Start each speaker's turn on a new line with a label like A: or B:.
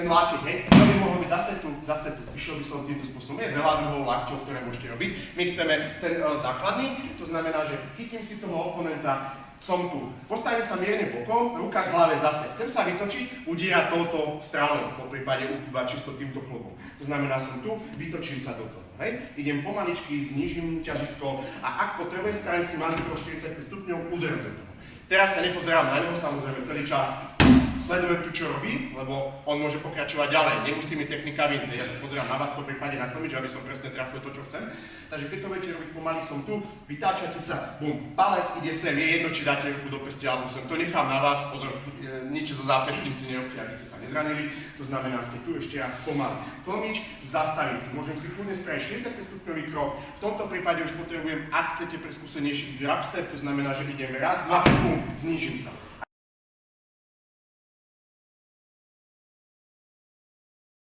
A: ten láktik, hej. To by mohlo byť zase tu. Išiel by som týmto spôsobom. Je veľa druhov lakťov, ktoré môžete robiť. My chceme ten základný, to znamená, že chytím si toho oponenta, som tu. Postavím sa mierne bokom, ruka k hlave zase. Chcem sa vytočiť, udierať touto stranou, po prípade iba čisto týmto klubom. To znamená, som tu, vytočím sa do toho. Hej. Idem pomaličky, znížim ťažisko a ak potrebujem, spravím si malinkého 45 stupňov, udriem do toho. Teraz sa nepozerám na neho, samozrejme, celý čas. Sledujem tu, čo robí, lebo on môže pokračovať ďalej. Nemusí mi technika výjsť. Ja sa pozerám na vás po prípade na tomič, aby som presne trafil to, čo chcem. Takže keď to budete robiť pomaly, som tu, vytáčate sa, bum, palec ide sem, je jedno, či dáte ruku do pesti, alebo sem. To nechám na vás, pozor, nič so zápestím si nerobte, aby ste sa nezranili. To znamená, ste tu ešte raz pomaly. Tlmič, zastavím si. Môžem si kľudne spraviť 45 stupňový krok. V tomto prípade už potrebujem, ak chcete pre skúsenejší grab step, to znamená, že idem raz, dva, bum, znížim sa.